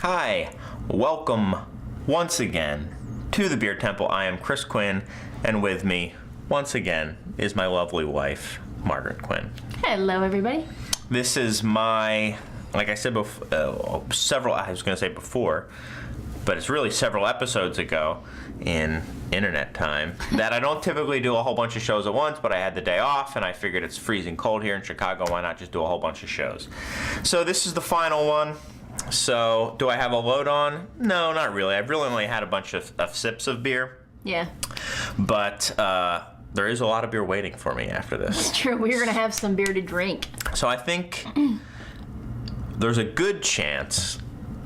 Hi, welcome once again to the Beer Temple. I am Chris Quinn, and with me, once again, is my lovely wife, Margaret Quinn. Hello, everybody. This is my, like I said before, I was going to say before, but it's really several episodes ago in internet time that I don't typically do a whole bunch of shows at once, but I had the day off and I figured it's freezing cold here in Chicago. Why not just do a whole bunch of shows? So this is the final one. So do I have a load on? No, not really. I've really only had a bunch of sips of beer. Yeah. But there is a lot of beer waiting for me after this. It's true. We're going to have some beer to drink. So I think there's a good chance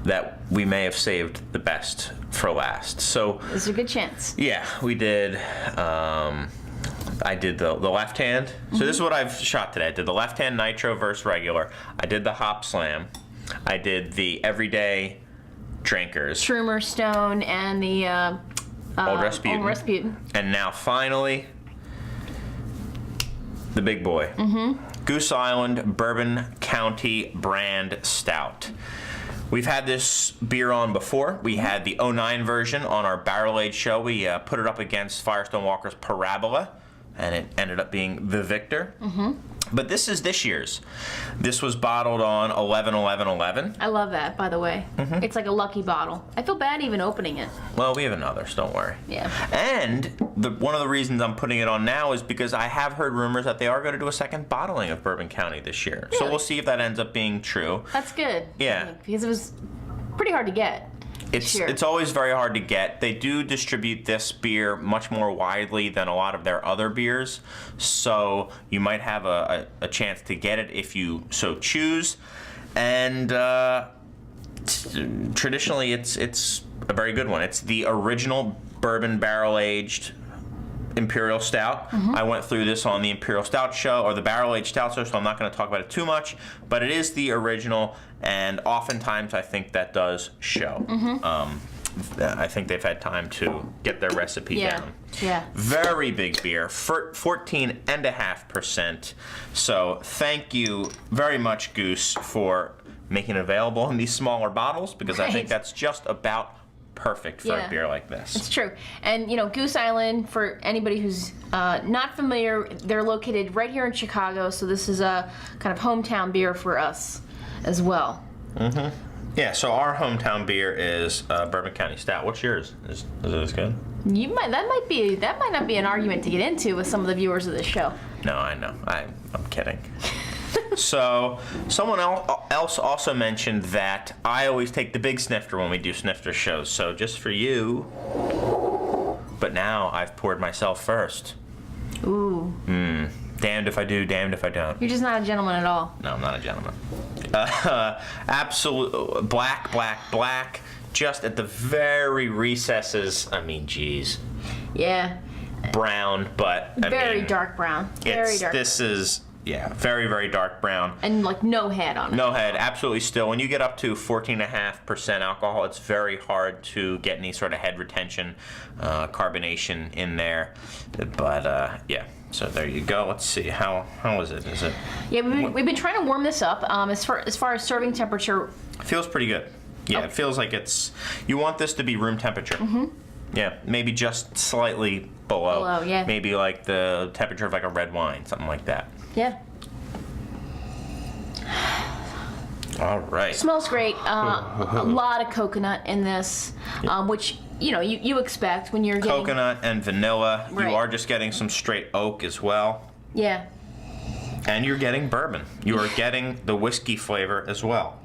that we may have saved the best for last. So there's a good chance. Yeah, we did. I did the left hand. So this is what I've shot today. I did the left hand nitro versus regular. I did the hop slam. I did the everyday drinkers. Shroomer Stone and the Old Rasputin. And now finally, the big boy. Goose Island Bourbon County brand stout. We've had this beer on before. We had the 09 version on our barrel aged show. We put it up against Firestone Walker's Parabola, and it ended up being the victor. But this is this year's. This was bottled on 11/11/11. I love that, by the way. It's like a lucky bottle. I feel bad even opening it. Well, we have another, so don't worry. Yeah. And one of the reasons I'm putting it on now is because I have heard rumors that they are going to do a second bottling of Bourbon County this year. Really? So we'll see if that ends up being true. That's good. Yeah. I think, because it was pretty hard to get. It's always very hard to get. They do distribute this beer much more widely than a lot of their other beers, so you might have a chance to get it if you so choose. And traditionally, it's a very good one. It's the original bourbon barrel aged Imperial Stout. I went through this on the Imperial Stout show, or the Barrel Aged Stout show, so I'm not going to talk about it too much, but it is the original, and oftentimes I think that does show. I think they've had time to get their recipe down. Yeah. Very big beer, 14.5%. So thank you very much, Goose, for making it available in these smaller bottles, because I think that's just about perfect for a beer like this. It's true. And, you know, Goose Island, for anybody who's not familiar, they're located right here in Chicago, so this is a kind of hometown beer for us as well. Yeah, so our hometown beer is Bourbon County Stout. What's yours? Is it as good? That might not be an argument to get into with some of the viewers of this show. No, I know. I'm kidding. So, someone else also mentioned that I always take the big snifter when we do snifter shows. So, just for you. But now I've poured myself first. Ooh. Damned if I do, damned if I don't. You're just not a gentleman at all. No, I'm not a gentleman. Absolute black. Just at the very recesses. I mean, geez. Yeah. Brown, but very dark brown. Very dark. This is. Yeah, very, very dark brown. And like no head on it. No head, absolutely still. When you get up to 14.5% alcohol, it's very hard to get any sort of head retention, carbonation in there. But yeah, so there you go. Let's see, how is it? Is it? Yeah, we've been trying to warm this up. As far as serving temperature, feels pretty good. Yeah, It feels like you want this to be room temperature. Yeah, maybe just slightly below. Below, yeah. Maybe like the temperature of like a red wine, something like that. Yeah. All right. Smells great. A lot of coconut in this, which you expect when you're getting coconut and vanilla. Right. You are just getting some straight oak as well. Yeah. And you're getting bourbon. You are getting the whiskey flavor as well.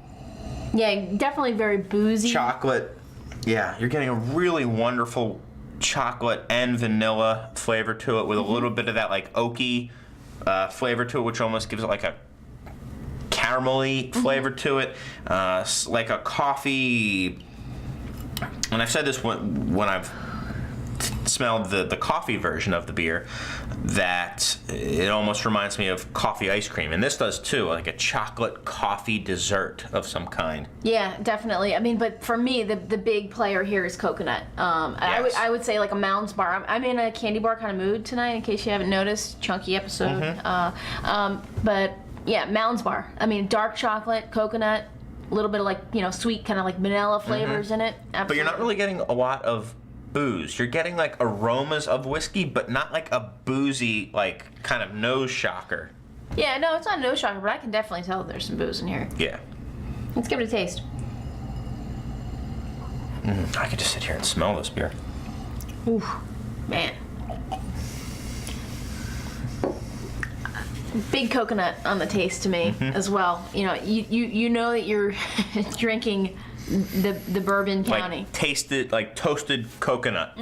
Yeah, definitely very boozy. Chocolate. Yeah, you're getting a really wonderful chocolate and vanilla flavor to it with a little bit of that like oaky flavor to it, which almost gives it like a caramelly flavor to it, like a coffee. And I've said this when I've smelled the coffee version of the beer, that it almost reminds me of coffee ice cream, and this does too, like a chocolate coffee dessert of some kind. Yeah, definitely. I mean, but for me, the big player here is coconut. Yes. I would say like a Mounds bar. I'm in a candy bar kind of mood tonight, in case you haven't noticed. Chunky episode. But yeah, Mounds bar. I mean, dark chocolate, coconut, A little bit of sweet kind of like vanilla flavors in it. Absolutely. But you're not really getting a lot of booze. You're getting like aromas of whiskey, but not like a boozy, like kind of nose shocker. Yeah, no, it's not a nose shocker, but I can definitely tell there's some booze in here. Yeah. Let's give it a taste. I could just sit here and smell this beer. Ooh, man. Big coconut on the taste to me as well. You know that you're drinking the Bourbon County. Like toasted coconut.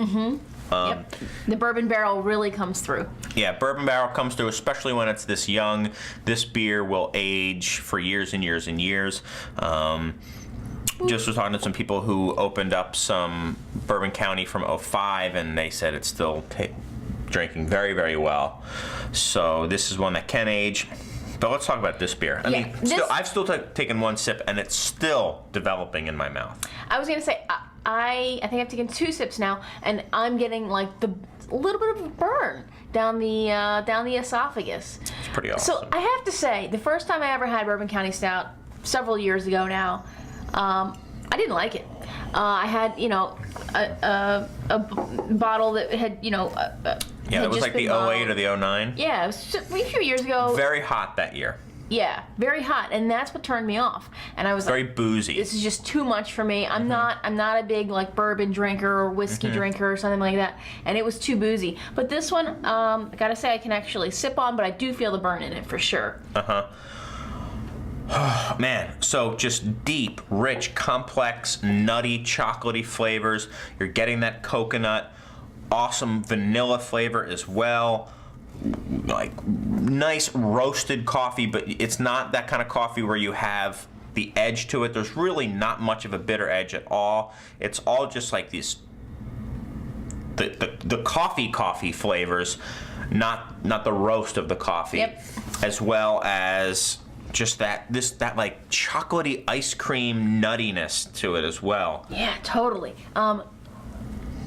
Yep. The bourbon barrel really comes through. Yeah, bourbon barrel comes through, especially when it's this young. This beer will age for years and years and years. Just was talking to some people who opened up some Bourbon County from '05, and they said it's still drinking very, very well. So this is one that can age. But let's talk about this beer. I mean, I've still taken one sip, and it's still developing in my mouth. I was gonna say I think I've taken 2 sips now, and I'm getting like a little bit of a burn down the esophagus. It's pretty awesome. So I have to say, the first time I ever had Bourbon County Stout, several years ago now, I didn't like it. I had a bottle that had yeah, it was like the '08 or the '09. Yeah, it was a few years ago. Very hot that year. Yeah, very hot, and that's what turned me off. And I was very like, boozy. This is just too much for me. I'm not a big like bourbon drinker or whiskey drinker or something like that. And it was too boozy. But this one, I gotta say, I can actually sip on, but I do feel the burn in it for sure. Man, so just deep, rich, complex, nutty, chocolatey flavors. You're getting that coconut, awesome vanilla flavor as well. Like nice roasted coffee, but it's not that kind of coffee where you have the edge to it. There's really not much of a bitter edge at all. It's all just like these the coffee flavors, not the roast of the coffee. Yep. As well as just that like chocolatey ice cream nuttiness to it as well. Yeah, totally.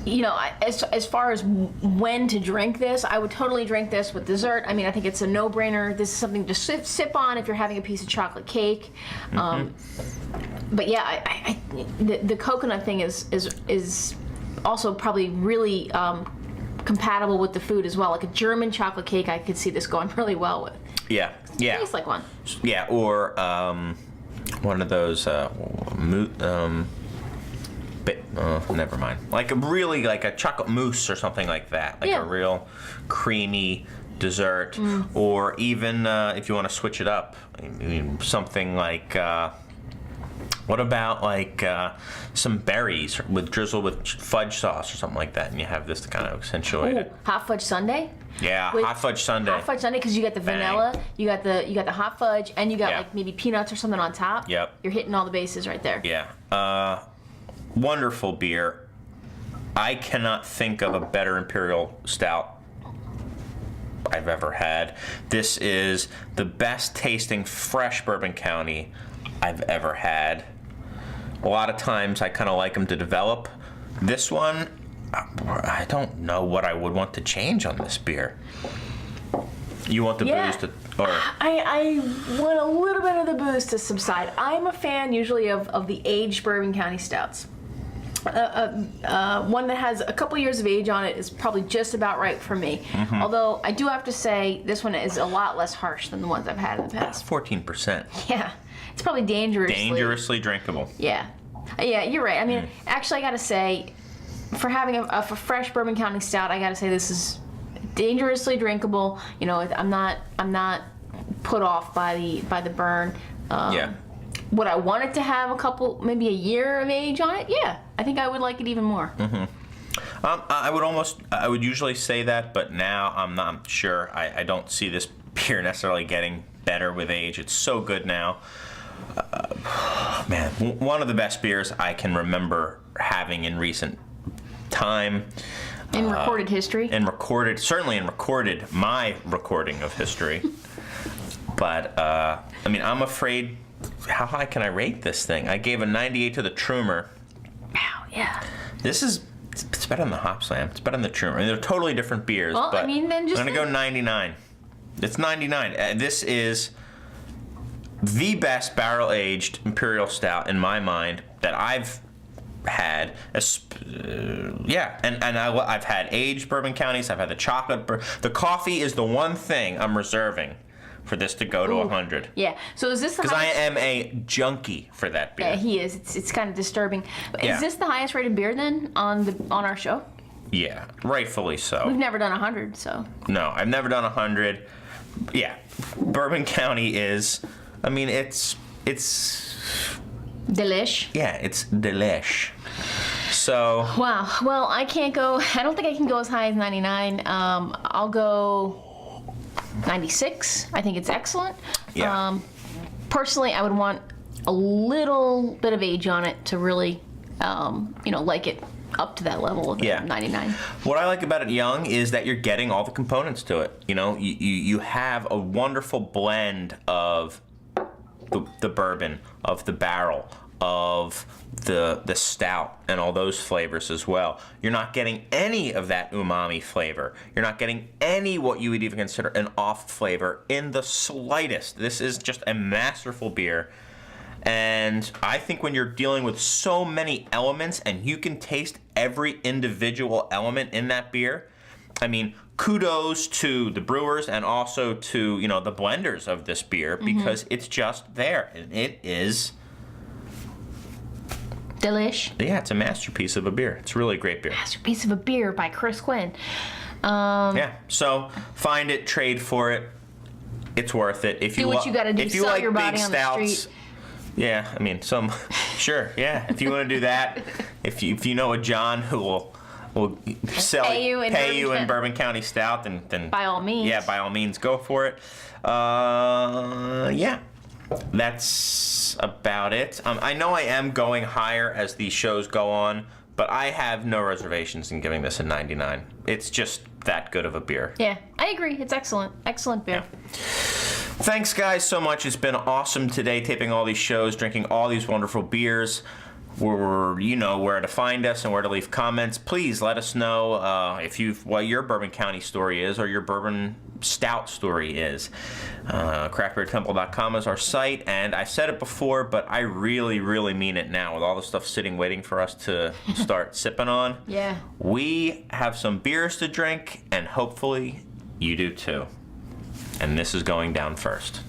As far as when to drink this, I would totally drink this with dessert. I mean, I think it's a no-brainer. This is something to sip on if you're having a piece of chocolate cake. But yeah, the coconut thing is also probably really compatible with the food as well. Like a German chocolate cake, I could see this going really well with. Yeah. It tastes like one. Yeah, or one of those never mind. Like a chocolate mousse or something like that. Like a real creamy dessert. Or even if you want to switch it up, something like what about like some berries drizzled with fudge sauce or something like that, and you have this to kind of accentuate it. Hot fudge sundae. Yeah, hot fudge sundae. Hot fudge sundae, because you got the vanilla, you got the hot fudge, and you got like maybe peanuts or something on top. Yep. You're hitting all the bases right there. Yeah. Wonderful beer. I cannot think of a better imperial stout I've ever had. This is the best tasting fresh Bourbon County I've ever had. A lot of times I kind of like them to develop. This one, I don't know what I would want to change on this beer. You want the booze to... Or I want a little bit of the booze to subside. I'm a fan usually of the aged Bourbon County Stouts. One that has a couple years of age on it is probably just about right for me. Although I do have to say this one is a lot less harsh than the ones I've had in the past. 14%. Yeah, it's probably dangerously drinkable. Yeah, you're right. I mean, actually, I gotta say, for having a fresh Bourbon County Stout, I gotta say this is dangerously drinkable. I'm not put off by the burn. Would I want it to have maybe a year of age on it? Yeah, I think I would like it even more. I would usually say that, but now I'm not sure. I don't see this beer necessarily getting better with age. It's so good now. Man, one of the best beers I can remember having in recent time. In recorded history? Certainly in my recording of history. But, I'm afraid, how high can I rate this thing? I gave a 98 to the Trumer. Wow, yeah. It's better than the Hop Slam. It's better than the Trumer. I mean, they're totally different beers. Well, but then just... I'm going to go 99. It's 99. This is the best barrel-aged Imperial Stout in my mind that I've had. I've had aged Bourbon Counties. I've had the chocolate. The coffee is the one thing I'm reserving for this to go to 100. Yeah. So is this the Because I highest? am a junkie for that beer. Yeah, he is. It's kind of disturbing. Yeah. Is this the highest rated beer then on our show? Yeah, rightfully so. We've never done 100, so. No, I've never done 100. Yeah, Bourbon County is. I mean, it's. Delish. Yeah, it's delish. So. Wow. Well, I can't go. I don't think I can go as high as 99. I'll go 96. I think it's excellent. Yeah. Personally, I would want a little bit of age on it to really, like it up to that level of 99. What I like about it young is that you're getting all the components to it. You know, you have a wonderful blend of the bourbon, of the barrel, of the stout, and all those flavors as well. You're not getting any of that umami flavor. You're not getting any what you would even consider an off flavor in the slightest. This is just a masterful beer. And I think when you're dealing with so many elements and you can taste every individual element in that beer, I mean, kudos to the brewers and also to, the blenders of this beer, because it's just there. And it is... Delish. Yeah, it's a masterpiece of a beer. It's really a great beer. Masterpiece of a beer by Chris Quinn. So find it, trade for it. It's worth it. If Do what you gotta do. If you Sell like your body big on the stouts, street. yeah, I mean, sure, yeah. If you want to do that, if you know a John who will Pay you in Bourbon County Stout, then By all means. Yeah, by all means, go for it. Yeah. That's about it. I know I am going higher as these shows go on, but I have no reservations in giving this a 99. It's just that good of a beer. Yeah, I agree. It's excellent. Excellent beer. Yeah. Thanks, guys, so much. It's been awesome today, taping all these shows, drinking all these wonderful beers. You know where to find us and where to leave comments. Please let us know what your Bourbon County story is or your Bourbon Stout story is. craftbeertemple.com is our site, and I said it before, but I really, really mean it now with all the stuff sitting waiting for us to start sipping on. Yeah. We have some beers to drink, and hopefully you do too. And this is going down first.